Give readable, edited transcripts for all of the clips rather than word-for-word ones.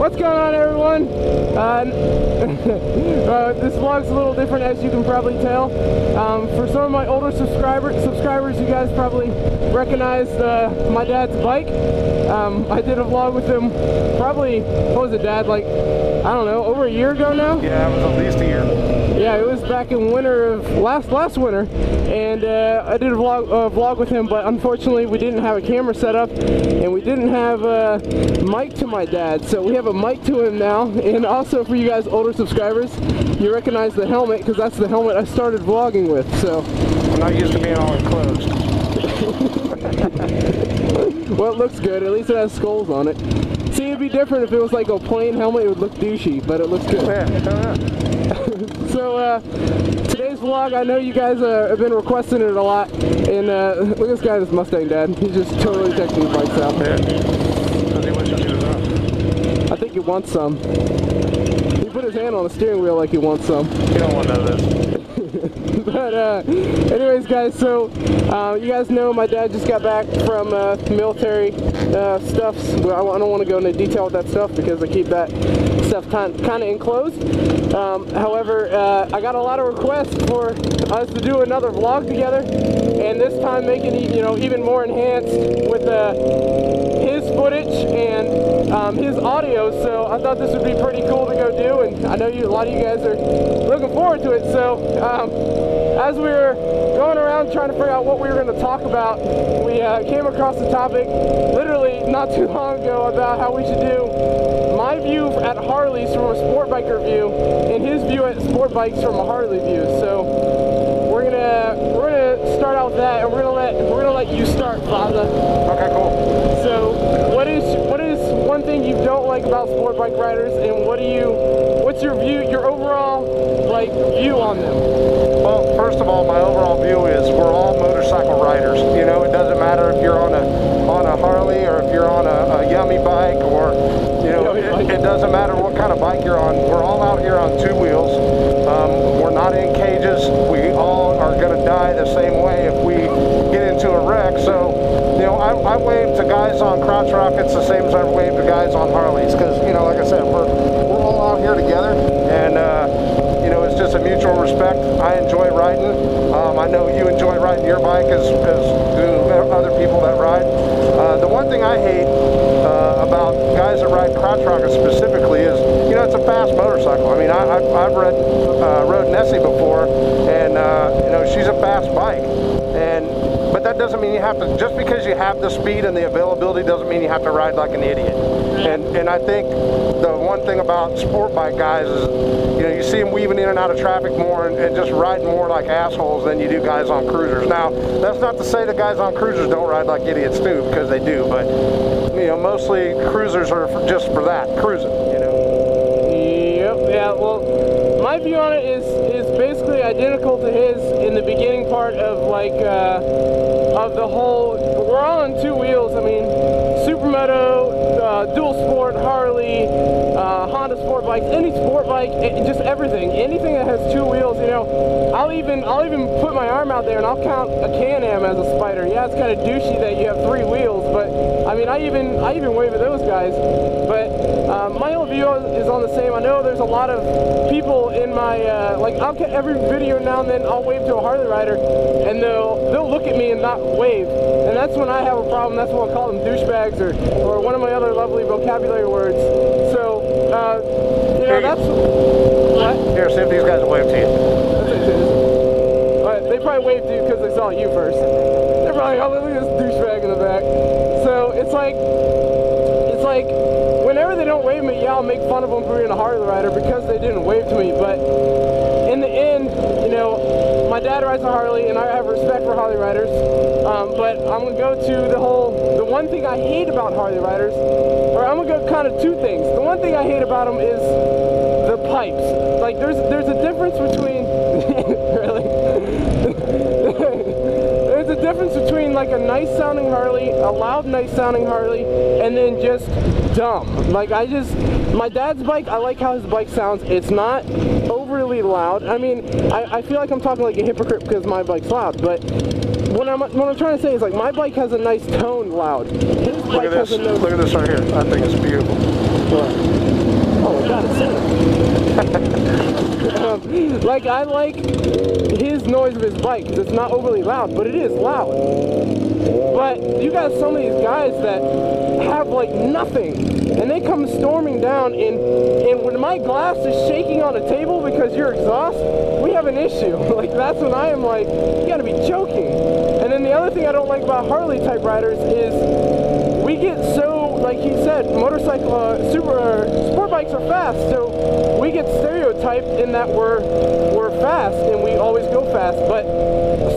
What's going on, everyone? This vlog's a little different, as you can probably tell. For some of my older subscribers, you guys probably recognize my dad's bike. I did a vlog with him probably, what was it, Dad, like, I don't know, over a year ago now? Yeah, it was at least a year. Yeah, it was back in winter of last winter, and I did a vlog with him, but unfortunately we didn't have a camera set up, and we didn't have a mic to my dad, so we have a mic to him now. And also, for you guys older subscribers, you recognize the helmet, because that's the helmet I started vlogging with, so. I'm not used to being all enclosed. Well, it looks good, at least it has skulls on it. See, it'd be different if it was like a plain helmet, it would look douchey, but it looks good. Yeah. So, today's vlog, I know you guys have been requesting it a lot, and look at this guy in his Mustang, Dad. He's just totally checking his bikes out. Yeah. Does he wish he was up? I think he wants some. He put his hand on the steering wheel like he wants some. You don't want none of this. But anyways, guys, so you guys know my dad just got back from military stuff. Well, I don't want to go into detail with that stuff because I keep that stuff kind of enclosed. However, I got a lot of requests for us to do another vlog together, and this time make it even more enhanced with his footage and his audio. So I thought this would be pretty cool to go do, and I know a lot of you guys are looking forward to it. So as we were going around trying to figure out what we were going to talk about, we came across the topic literally not too long ago about how we should do my view at Harleys from a sport biker view and his view at sport bikes from a Harley view. So we're gonna start out with that, and we're gonna let you start, Plaza. Okay, cool. So what is one thing you don't like about sport bike riders, and what's your view, your overall view on them? Well, first of all, my overall view is we're all motorcycle riders. You know, it doesn't matter if you're on a Harley or if you're on a Yummy bike, or it doesn't matter what kind of bike you're on. We're all out here on two wheels. We're not in cages. We all are going to die the same way if we get into a wreck. So, I wave to guys on crotch rockets the same as I wave to guys on Harleys, because, like I said, we're all out here together, and it's just a mutual respect. I enjoy riding. I know you enjoy riding your bike as do other people that ride. The one thing I hate about guys that ride crotch rockets specifically is, it's a fast motorcycle. I mean, I've rode Nessie before, and she's a fast bike, but that doesn't mean you have to, just because you have the speed and the availability doesn't mean you have to ride like an idiot. And I think the one thing about sport bike guys is, you see them weaving in and out of traffic more and just riding more like assholes than you do guys on cruisers. Now, that's not to say that guys on cruisers don't ride like idiots too, because they do, but mostly cruisers are just for that, cruising, Yep, yeah, well, my view on it is basically identical to his in the beginning part of of the whole, we're all on two wheels. I mean, Supermoto, dual sport, Harley, Honda sport bikes, any sport bike, just everything, anything that has two wheels. I'll even put my arm out there and I'll count a Can-Am as a Spider. Yeah, it's kind of douchey that you have three wheels, but I mean, I even wave at those guys. But my own view is on the same. I know there's a lot of people in my I'll get every video now and then I'll wave to a Harley rider, and they'll look at me and not wave, and that's when I have a problem. That's when I'll call them douchebags or one of my other lovely vocabulary words. So that's what. Here, see if these guys will wave to you. But they probably waved to you because they saw you first. They're probably, oh, look at this douchebag in the back. So it's like whenever they don't wave me, yeah, I'll make fun of them for being a Harley rider because they didn't wave to me. But in the end, my dad rides a Harley, and I have respect for Harley riders. But I'm gonna go to the one thing I hate about Harley riders, or I'm gonna go kind of two things. The one thing I hate about them is the pipes. Like there's a difference between really. There's a difference between like a nice sounding Harley, a loud nice sounding Harley, and then just dumb. My dad's bike, I like how his bike sounds. It's not overly loud. I mean, I feel like I'm talking like a hypocrite because my bike's loud, but what I'm trying to say is, like, my bike has a nice tone loud. His bike has a no. Look at this right here. I think it's beautiful. What? Like, I like his noise of his bike because it's not overly loud, but it is loud. But you got some of these guys that have like nothing, and they come storming down, and when my glass is shaking on a table because your exhaust, we have an issue. Like, that's when I am like, you gotta be joking. And then the other thing I don't like about Harley type riders is we get so, like he said, motorcycle, sport bikes are fast, so we get stereotyped in that we're fast and we always go fast. But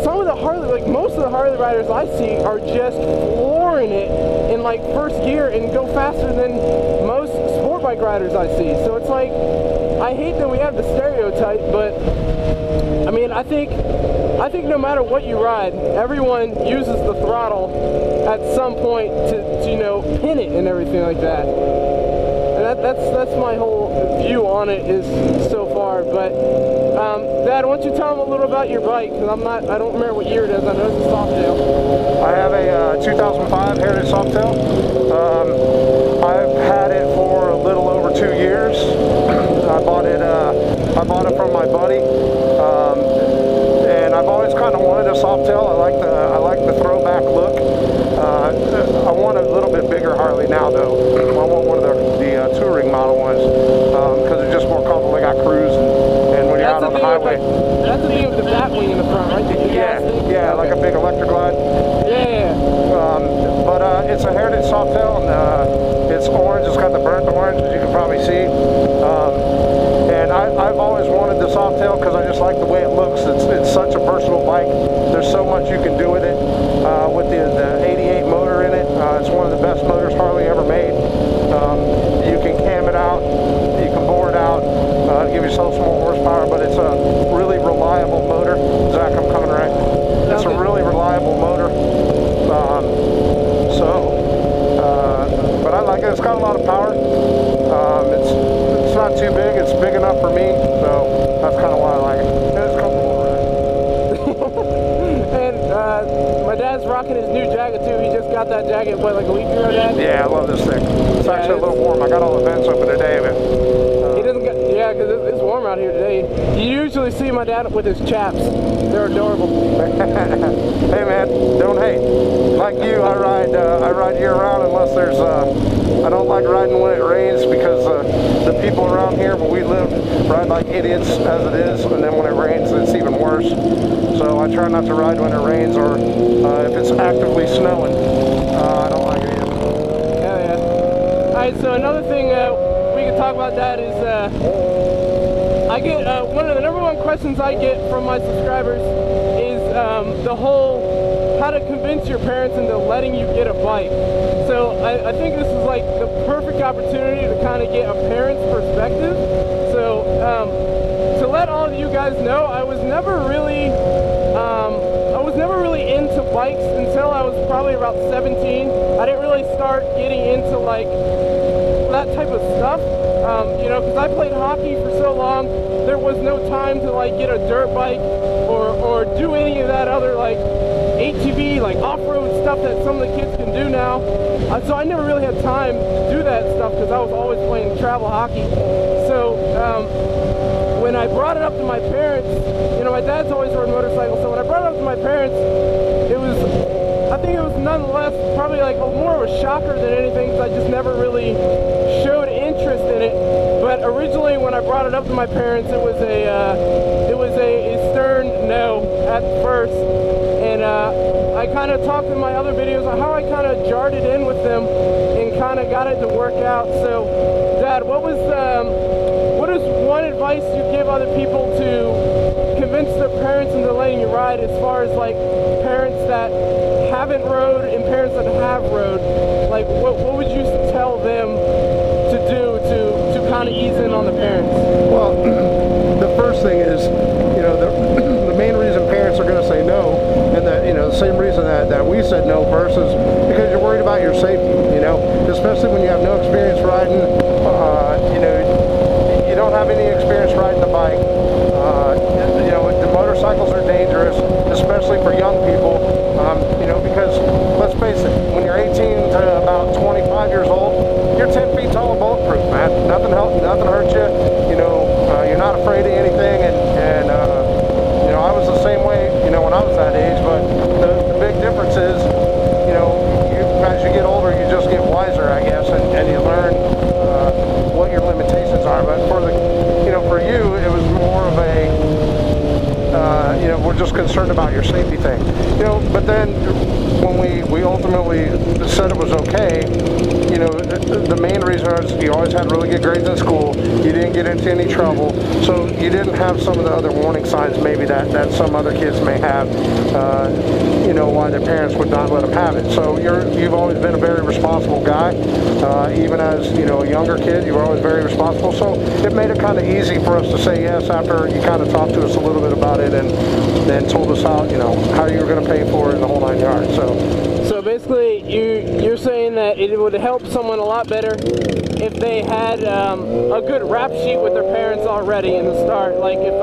some of the Harley, like most of the Harley riders I see are just flooring it in like first gear and go faster than most sport bike riders I see. So it's like, I hate that we have the stereotype, but I mean, I think no matter what you ride, everyone uses the throttle at some point to you know, pin it and everything like that. And that's my whole view on it is so far. But Dad, why don't you tell them a little about your bike? Because I don't remember what year it is. I know it's a Softail. I have a 2005 Heritage Softail. I've had it for a little over 2 years. I bought it from my buddy. And I've always kind of wanted a Softail. I like the throwback look. I want a little bit bigger Harley now, though. I want one of the touring model ones because it's just more comfortable. They got cruise, and when you're out on the highway. That's the thing with the bat wing in the front, right? Yeah, like a big electric glide. Yeah. But it's a Heritage Softail, and it's orange. It's got the burnt orange, as you can probably see. And I've always wanted the Softail because I just like the way it looks. It's such a versatile bike. There's so much you can do with it. With the 88 motor in it, it's one of the best motors Harley ever made. You can cam it out, you can bore it out, give yourself some more horsepower, but it's a really reliable motor. Zach, I'm coming right. It's a really reliable motor. But I like it. It's got a lot of power. It's not too big. It's big enough for me, so that's kind of why I like it. It's comfortable to ride. And my dad's rocking his new jacket too. He just got that jacket, what, like a week ago, Dad? Yeah, I love this thing. It's actually a little warm. I got all the vents open today, but he doesn't get, yeah, because it's warm out here today. You usually see my dad with his chaps. They're adorable. Hey man, don't hate. Like you, I ride year round unless there's I don't like riding when it rains because the people around here where we live ride like idiots as it is, and then when it rains it's even worse. So I try not to ride when it rains, or if it's actively snowing, I don't like it either. Yeah. Alright, so another thing we can talk about that is I get one of the #1 questions I get from my subscribers is the whole how to convince your parents into letting you get a bike. So I think this is like the perfect opportunity to kind of get a parent's perspective. So to let all of you guys know, I was never really into bikes until I was probably about 17. I didn't really start getting into like that type of stuff. You know, because I played hockey for so long, there was no time to like get a dirt bike or do any of that other like ATV, like off-road stuff that some of the kids can do now. So I never really had time to do that stuff because I was always playing travel hockey. So when I brought it up to my parents, you know, my dad's always rode motorcycles, so when I brought it up to my parents, I think it was nonetheless probably like more of a shocker than anything because I just never really showed interest in it. But originally when I brought it up to my parents, it was a stern no at first. And I kind of talked in my other videos on how I kind of jarred it in with them and kind of got it to work out. So Dad, what is one advice you give other people to convince their parents into letting you ride, as far as like parents that haven't rode and parents that have rode? Like what would you tell them to do to kind of ease in on the parents? Well, the first thing is, you know, the main reason parents are going to say no, and that, you know, the same reason that we said no first, is because you're worried about your safety, you know, especially when you have no experience riding, you know, you don't have any experience riding a bike. You know, the motorcycles are dangerous, especially for young people, you know, because let's face it, when you're 18 to about 25 years old, you're 10 feet tall and bulletproof, man. Nothing hurts you. You know, you're not afraid of anything, and concerned about your safety thing. You know, but then when we ultimately said it was okay, you know, the main reason was you always had really good grades in school, you didn't get into any trouble, so you didn't have some of the other warning signs maybe that some other kids may have, you know, why their parents would not let them have it. So you've always been a very responsible guy, even as, you know, a younger kid, you were always very responsible, so it made it kind of easy for us to say yes after you kind of talked to us a little bit about it and then told us how, you know, how you were going to pay for it in the whole 9 yards. So basically, you're saying that it would help someone a lot better if they had a good rap sheet with their parents already in the start. Like if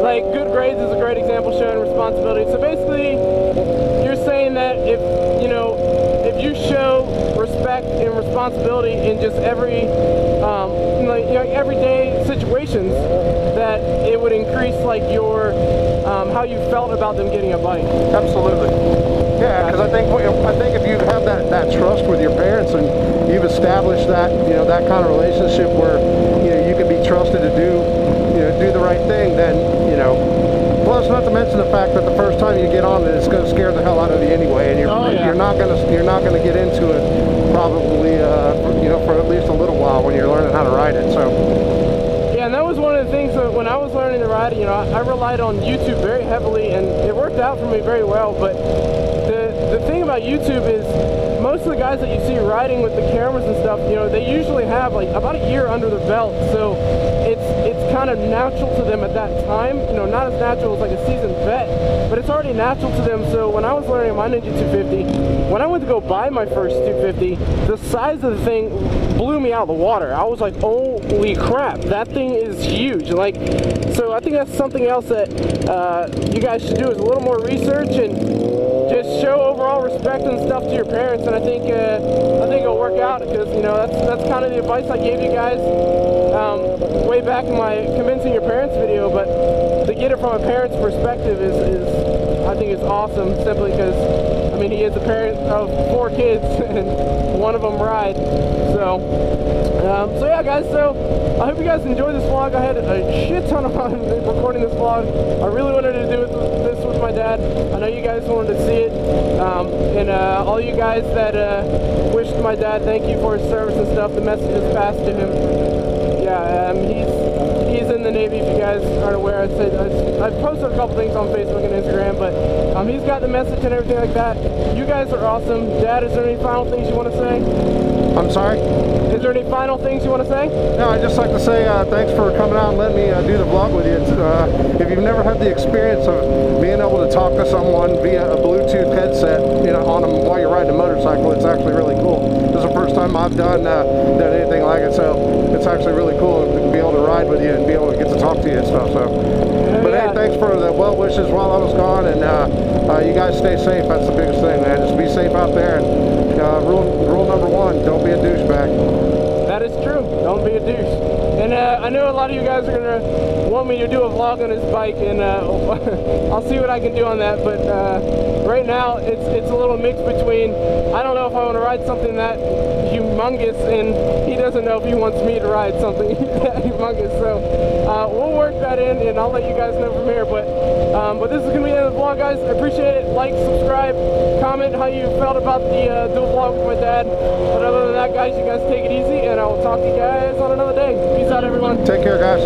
like good grades is a great example showing responsibility. So basically, you're saying that if you know if you show respect and responsibility in just every like, you know, everyday situations, that it would increase like your how you felt about them getting a bike. Absolutely. Yeah, because I think if you have that trust with your parents and you've established that, you know, that kind of relationship where, you know, you can be trusted to do the right thing, then, you know, plus not to mention the fact that the first time you get on it, it's going to scare the hell out of you anyway, and you're not going to get into it probably you know, for at least a little while when you're learning how to ride it. So yeah, and that was one of the things that when I was learning to ride, you know, I relied on YouTube very heavily, and it worked out for me very well. But the thing about YouTube is most of the guys that you see riding with the cameras and stuff, you know, they usually have like about a year under their belt, so it's kind of natural to them at that time. You know, not as natural as like a seasoned vet, but it's already natural to them. So when I was learning my Ninja 250, when I went to go buy my first 250, the size of the thing blew me out of the water. I was like, holy crap, that thing is huge. Like, so I think that's something else that you guys should do, is a little more research and just show overall respect and stuff to your parents. And I think it'll work out, because, you know, that's kind of the advice I gave you guys way back in my convincing your parents video. But to get it from a parent's perspective is I think is awesome, simply because, I mean, he is a parent of 4 kids and one of them rides. So yeah, guys, so I hope you guys enjoyed this vlog. I had a shit ton of fun recording this vlog. I really wanted to do this with my dad. I know you guys wanted to see it. And all you guys that wished my dad thank you for his service and stuff, the message is passed to him. Yeah, he's in the Navy, if you guys aren't aware. I've posted a couple things on Facebook and Instagram, but he's got the message and everything like that. You guys are awesome. Dad, is there any final things you want to say? I'm sorry? Is there any final things you want to say? No, I'd just like to say thanks for coming out and letting me do the vlog with you. If you've never had the experience of being able to talk to someone via a Bluetooth headset, you know, on them while you're riding a motorcycle, it's actually really cool. This is the first time I've done anything like it, so it's actually really cool to be able to ride with you and be able to get to talk to you and stuff. So, but hey, thanks for the well wishes while I was gone, and you guys stay safe. That's the biggest thing, man. Just be safe out there. And rule number 1: don't be a douchebag. That is true. Don't be a douche. And I know a lot of you guys are gonna want me to do a vlog on his bike, and I'll see what I can do on that. But right now, it's a little mix between, I don't know if I want to ride something that humongous, and he doesn't know if he wants me to ride something that humongous. So we'll work that in, and I'll let you guys know from here. But this is gonna be the end of the vlog, guys. I appreciate it. Like, subscribe, comment how you felt about the dual vlog with my dad. But other than that, guys, you guys take it easy, and I will talk to you guys on another day. Peace out, everyone. Take care, guys.